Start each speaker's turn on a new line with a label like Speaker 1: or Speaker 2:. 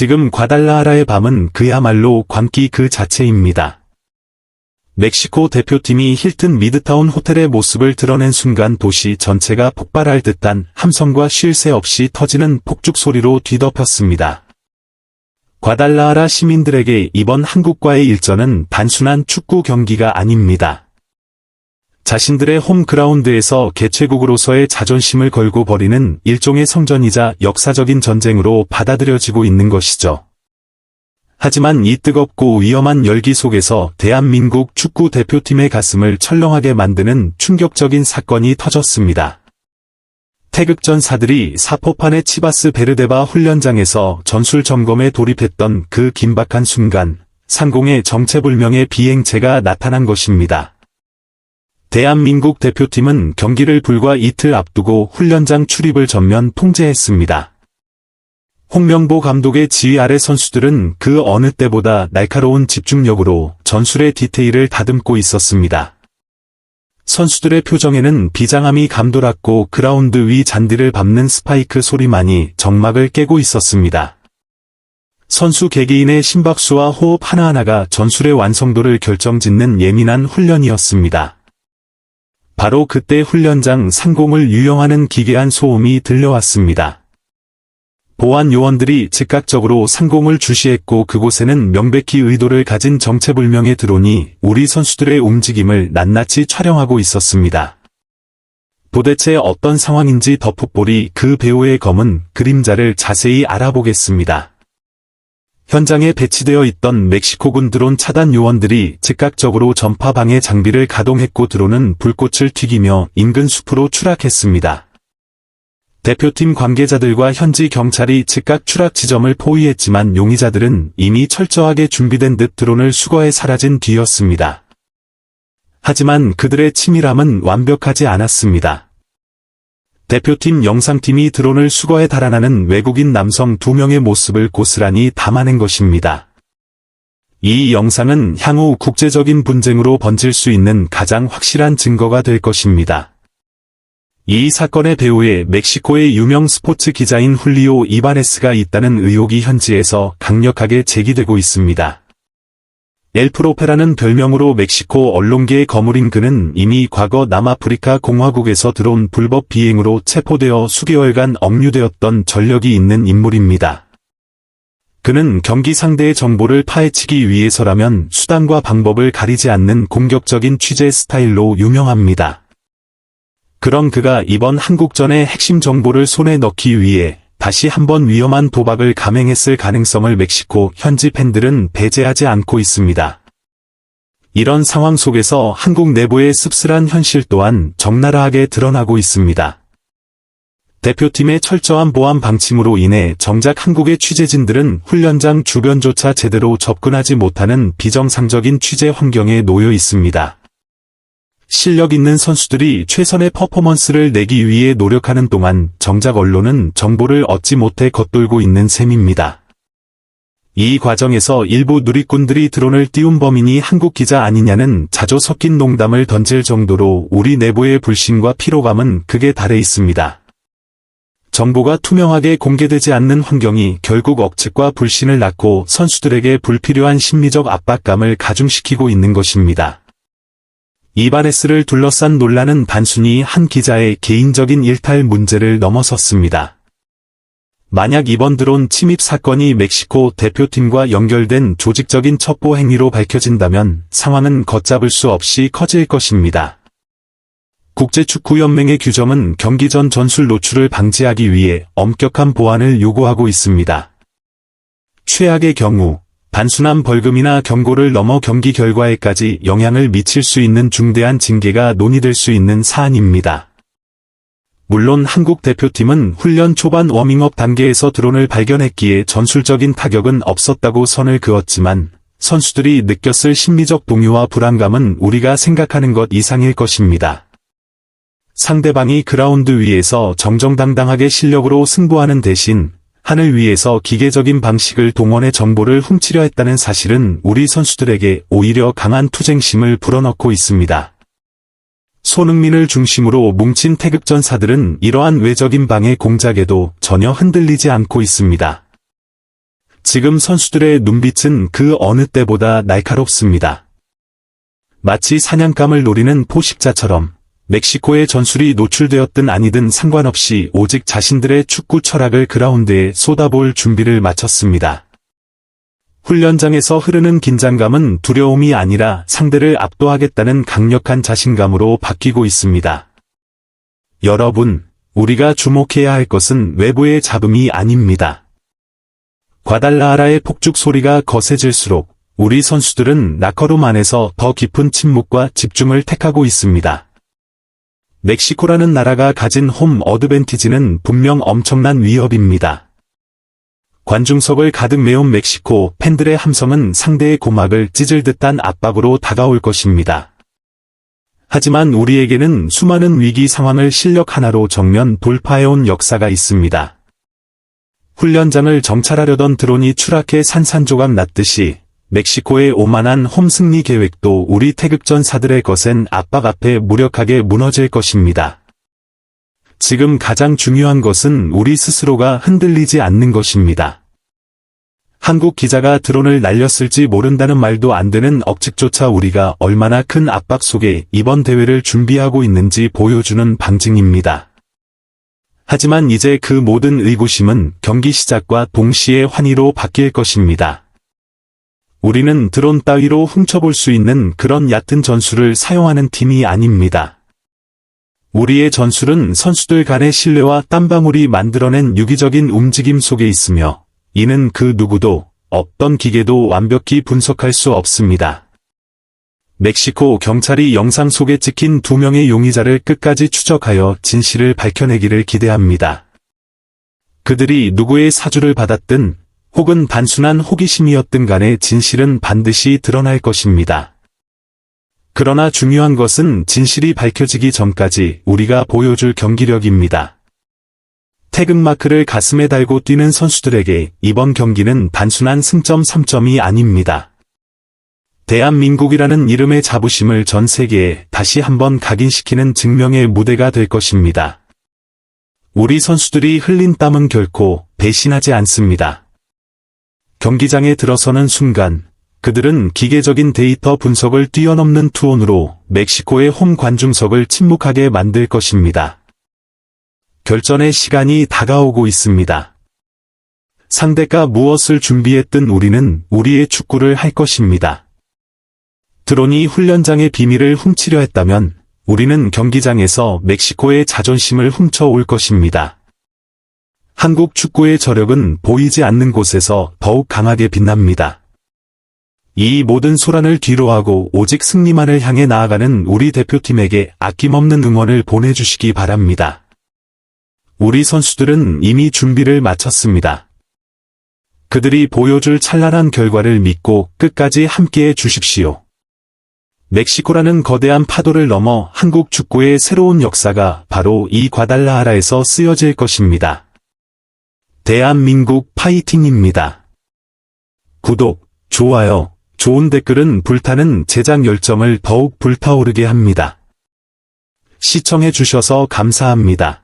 Speaker 1: 지금 과달라하라의 밤은 그야말로 광기 그 자체입니다. 멕시코 대표팀이 힐튼 미드타운 호텔의 모습을 드러낸 순간 도시 전체가 폭발할 듯한 함성과 쉴 새 없이 터지는 폭죽 소리로 뒤덮였습니다. 과달라하라 시민들에게 이번 한국과의 일전은 단순한 축구 경기가 아닙니다. 자신들의 홈그라운드에서 개최국으로서의 자존심을 걸고 벌이는 일종의 성전이자 역사적인 전쟁으로 받아들여지고 있는 것이죠. 하지만 이 뜨겁고 위험한 열기 속에서 대한민국 축구 대표팀의 가슴을 철렁하게 만드는 충격적인 사건이 터졌습니다. 태극전사들이 사포판의 치바스 베르데바 훈련장에서 전술 점검에 돌입했던 그 긴박한 순간, 상공의 정체불명의 비행체가 나타난 것입니다. 대한민국 대표팀은 경기를 불과 이틀 앞두고 훈련장 출입을 전면 통제했습니다. 홍명보 감독의 지휘 아래 선수들은 그 어느 때보다 날카로운 집중력으로 전술의 디테일을 다듬고 있었습니다. 선수들의 표정에는 비장함이 감돌았고 그라운드 위 잔디를 밟는 스파이크 소리만이 정막을 깨고 있었습니다. 선수 개개인의 심박수와 호흡 하나하나가 전술의 완성도를 결정짓는 예민한 훈련이었습니다. 바로 그때 훈련장 상공을 유영하는 기괴한 소음이 들려왔습니다. 보안 요원들이 즉각적으로 상공을 주시했고 그곳에는 명백히 의도를 가진 정체불명의 드론이 우리 선수들의 움직임을 낱낱이 촬영하고 있었습니다. 도대체 어떤 상황인지 더풋볼이 그 배우의 검은 그림자를 자세히 알아보겠습니다. 현장에 배치되어 있던 멕시코군 드론 차단 요원들이 즉각적으로 전파 방해 장비를 가동했고 드론은 불꽃을 튀기며 인근 숲으로 추락했습니다. 대표팀 관계자들과 현지 경찰이 즉각 추락 지점을 포위했지만 용의자들은 이미 철저하게 준비된 듯 드론을 수거해 사라진 뒤였습니다. 하지만 그들의 치밀함은 완벽하지 않았습니다. 대표팀 영상팀이 드론을 수거해 달아나는 외국인 남성 2명의 모습을 고스란히 담아낸 것입니다. 이 영상은 향후 국제적인 분쟁으로 번질 수 있는 가장 확실한 증거가 될 것입니다. 이 사건의 배후에 멕시코의 유명 스포츠 기자인 훌리오 이바네스가 있다는 의혹이 현지에서 강력하게 제기되고 있습니다. 엘프로페라는 별명으로 멕시코 언론계의 거물인 그는 이미 과거 남아프리카 공화국에서 들어온 불법 비행으로 체포되어 수개월간 억류되었던 전력이 있는 인물입니다. 그는 경기 상대의 정보를 파헤치기 위해서라면 수단과 방법을 가리지 않는 공격적인 취재 스타일로 유명합니다. 그런 그가 이번 한국전의 핵심 정보를 손에 넣기 위해 다시 한번 위험한 도박을 감행했을 가능성을 멕시코 현지 팬들은 배제하지 않고 있습니다. 이런 상황 속에서 한국 내부의 씁쓸한 현실 또한 적나라하게 드러나고 있습니다. 대표팀의 철저한 보안 방침으로 인해 정작 한국의 취재진들은 훈련장 주변조차 제대로 접근하지 못하는 비정상적인 취재 환경에 놓여 있습니다. 실력 있는 선수들이 최선의 퍼포먼스를 내기 위해 노력하는 동안 정작 언론은 정보를 얻지 못해 겉돌고 있는 셈입니다. 이 과정에서 일부 누리꾼들이 드론을 띄운 범인이 한국 기자 아니냐는 자조 섞인 농담을 던질 정도로 우리 내부의 불신과 피로감은 극에 달해 있습니다. 정보가 투명하게 공개되지 않는 환경이 결국 억측과 불신을 낳고 선수들에게 불필요한 심리적 압박감을 가중시키고 있는 것입니다. 이바네스를 둘러싼 논란은 단순히 한 기자의 개인적인 일탈 문제를 넘어섰습니다. 만약 이번 드론 침입 사건이 멕시코 대표팀과 연결된 조직적인 첩보 행위로 밝혀진다면 상황은 걷잡을 수 없이 커질 것입니다. 국제축구연맹의 규정은 경기 전 전술 노출을 방지하기 위해 엄격한 보안을 요구하고 있습니다. 최악의 경우 단순한 벌금이나 경고를 넘어 경기 결과에까지 영향을 미칠 수 있는 중대한 징계가 논의될 수 있는 사안입니다. 물론 한국 대표팀은 훈련 초반 워밍업 단계에서 드론을 발견했기에 전술적인 타격은 없었다고 선을 그었지만 선수들이 느꼈을 심리적 동요와 불안감은 우리가 생각하는 것 이상일 것입니다. 상대방이 그라운드 위에서 정정당당하게 실력으로 승부하는 대신 하늘 위에서 기계적인 방식을 동원해 정보를 훔치려 했다는 사실은 우리 선수들에게 오히려 강한 투쟁심을 불어넣고 있습니다. 손흥민을 중심으로 뭉친 태극전사들은 이러한 외적인 방해 공작에도 전혀 흔들리지 않고 있습니다. 지금 선수들의 눈빛은 그 어느 때보다 날카롭습니다. 마치 사냥감을 노리는 포식자처럼 멕시코의 전술이 노출되었든 아니든 상관없이 오직 자신들의 축구 철학을 그라운드에 쏟아볼 준비를 마쳤습니다. 훈련장에서 흐르는 긴장감은 두려움이 아니라 상대를 압도하겠다는 강력한 자신감으로 바뀌고 있습니다. 여러분, 우리가 주목해야 할 것은 외부의 잡음이 아닙니다. 과달라하라의 폭죽 소리가 거세질수록 우리 선수들은 라커룸 안에서 더 깊은 침묵과 집중을 택하고 있습니다. 멕시코라는 나라가 가진 홈 어드밴티지는 분명 엄청난 위협입니다. 관중석을 가득 메운 멕시코 팬들의 함성은 상대의 고막을 찢을 듯한 압박으로 다가올 것입니다. 하지만 우리에게는 수많은 위기 상황을 실력 하나로 정면 돌파해온 역사가 있습니다. 훈련장을 정찰하려던 드론이 추락해 산산조각 났듯이 멕시코의 오만한 홈 승리 계획도 우리 태극전사들의 거센 압박 앞에 무력하게 무너질 것입니다. 지금 가장 중요한 것은 우리 스스로가 흔들리지 않는 것입니다. 한국 기자가 드론을 날렸을지 모른다는 말도 안 되는 억측조차 우리가 얼마나 큰 압박 속에 이번 대회를 준비하고 있는지 보여주는 방증입니다. 하지만 이제 그 모든 의구심은 경기 시작과 동시에 환희로 바뀔 것입니다. 우리는 드론 따위로 훔쳐볼 수 있는 그런 얕은 전술을 사용하는 팀이 아닙니다. 우리의 전술은 선수들 간의 신뢰와 땀방울이 만들어낸 유기적인 움직임 속에 있으며 이는 그 누구도 어떤 기계도 완벽히 분석할 수 없습니다. 멕시코 경찰이 영상 속에 찍힌 2명의 용의자를 끝까지 추적하여 진실을 밝혀내기를 기대합니다. 그들이 누구의 사주를 받았든 혹은 단순한 호기심이었든 간에 진실은 반드시 드러날 것입니다. 그러나 중요한 것은 진실이 밝혀지기 전까지 우리가 보여줄 경기력입니다. 태극마크를 가슴에 달고 뛰는 선수들에게 이번 경기는 단순한 승점 3점이 아닙니다. 대한민국이라는 이름의 자부심을 전 세계에 다시 한번 각인시키는 증명의 무대가 될 것입니다. 우리 선수들이 흘린 땀은 결코 배신하지 않습니다. 경기장에 들어서는 순간 그들은 기계적인 데이터 분석을 뛰어넘는 투혼으로 멕시코의 홈 관중석을 침묵하게 만들 것입니다. 결전의 시간이 다가오고 있습니다. 상대가 무엇을 준비했든 우리는 우리의 축구를 할 것입니다. 드론이 훈련장의 비밀을 훔치려 했다면 우리는 경기장에서 멕시코의 자존심을 훔쳐올 것입니다. 한국 축구의 저력은 보이지 않는 곳에서 더욱 강하게 빛납니다. 이 모든 소란을 뒤로하고 오직 승리만을 향해 나아가는 우리 대표팀에게 아낌없는 응원을 보내주시기 바랍니다. 우리 선수들은 이미 준비를 마쳤습니다. 그들이 보여줄 찬란한 결과를 믿고 끝까지 함께해 주십시오. 멕시코라는 거대한 파도를 넘어 한국 축구의 새로운 역사가 바로 이 과달라하라에서 쓰여질 것입니다. 대한민국 파이팅입니다. 구독, 좋아요, 좋은 댓글은 불타는 제작 열정을 더욱 불타오르게 합니다. 시청해 주셔서 감사합니다.